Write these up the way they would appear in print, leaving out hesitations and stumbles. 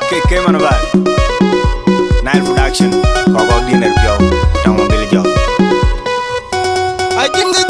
Ke mana ba Nile production Kogo dinner pyo Tango bili jo Ajinga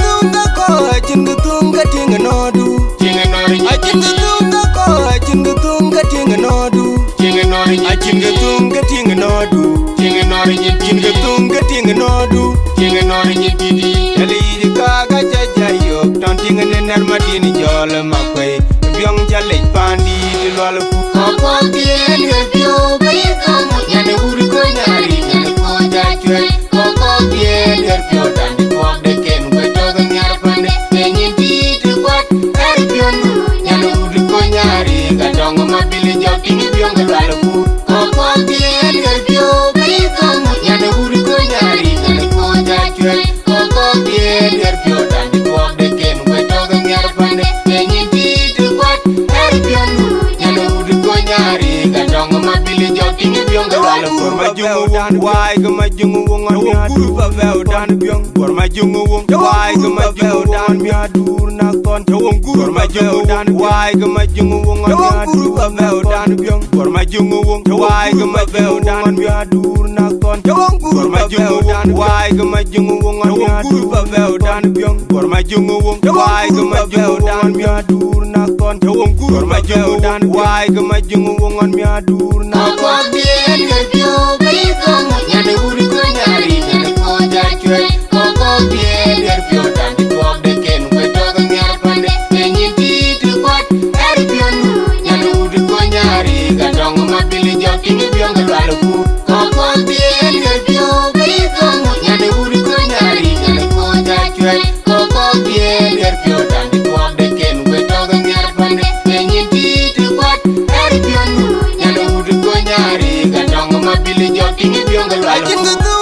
tunga tinga nodu Tinga nori Ajinga tunga tinga nodu Tinga nori Ajinga tunga tinga nodu Tinga nori Ajinga tunga tinga nodu Tinga nori nyitidi Yali kaga jajayo Ton tinga nenar madini jole makwe Byong jale pandi dilwala ku Koko bien herpyo bayi kamu Nyane uri ko nyari Nyane ko jachwe Koko bien herpyo Dandi kuak deken Kwe toga nyar pande Kenyin titi kwat Herpyo nu Nyane uri ko nyari Gadongo mabili jau Tingi byong kalwala ku Koko bien herpyo bayi kamu Nyane uri ko nyari Nyane ko jachwe Koko bien herpyo Dandi kuak deken Kwe toga nyar pande Kenyin titi kwat Herpyo nu Nyane uri ko nyari Gadongo mabili jau Tingi byong kalwala ku Gorma jungu dan wai gama jungu wongan mi adur pa veo dan byong Gorma jungu wong wai gama jungu dan mi adur na kon Tawong guru Gorma jungu dan wai gama jungu wongan mi adur pa veo dan byong Gorma jungu wong wai gama veo dan mi adur na kon Tawong guru Gorma jungu dan wai gama jungu wongan mi adur pa veo dan byong Gorma jungu wong wai gama veo dan mi adur na kon Tawong guru Gorma jungu dan wai gama jungu wongan mi adur na Koko bien herpyo bayi kamu Nyane uri ko nyari Nyane ko jachwe Koko bien herpyo Dandi kuak deken Kwe toga nyar pande Kenyin titi kwat Herpyo nu Nyane uri ko nyari Gadongo mabili jau Tingi byong kalwala ku Koko bien herpyo bayi kamu Nyane uri ko nyari Nyane ko jachwe Koko bien herpyo Dandi kuak deken Kwe toga nyar pande Kenyin titi kwat Herpyo nu Nyane uri ko nyari Gadongo mabili jau Tingi byong kalwala ku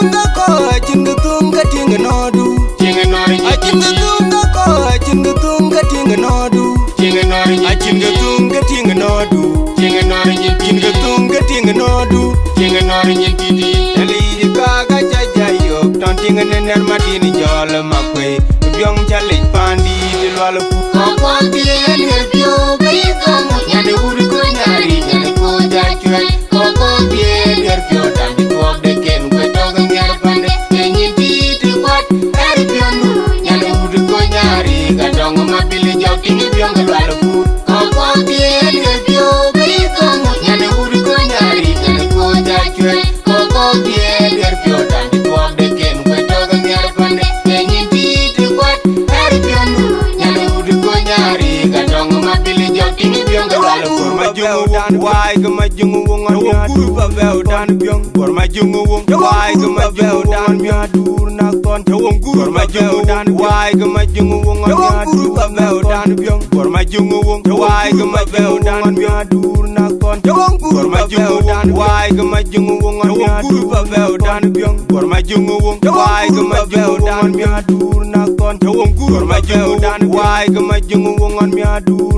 Ajinga tunga tinga nodu Tinga nori Ajinga tunga tinga nodu Tinga nori Ajinga tunga tinga nodu Tinga nori Ajinga tunga tinga nodu Tinga nori nyitidi Yali kaga jajayo Ton tinga nenar madini jole makwe Byong jale pandi dilwala ku Koko bien herpyo bayi kamu Nyane uri ko nyari Nyane ko jachwe Koko bien herpyo Dandi kuak deken Kwe toga nyar pande Kenyin titi kwat Herpyo nu Nyane uri ko nyari Gadongo mabili jau Tingi byong kalwala ku Koko bien herpyo bayi kamu Nyane uri ko nyari Nyane ko jachwe Koko bien herpyo Dandi kuak deken Kwe toga nyar pande Kenyin titi kwat Herpyo nu Nyane uri ko nyari Gadongo mabili jau Tingi byong kalwala ku Gorma jungu dan wai gama jungu wongan mi adur pa veo dan byong Gorma jungu wong wai gama veo dan mi adur na kon Tawong guru Gorma jungu dan wai gama jungu wongan mi adur pa veo dan byong Gorma jungu wong wai gama veo dan mi adur na kon Tawong guru Gorma jungu dan wai gama jungu wongan mi adur pa veo dan byong Gorma jungu wong wai gama veo dan mi adur na kon Tawong guru Gorma jungu dan wai gama jungu wongan mi adur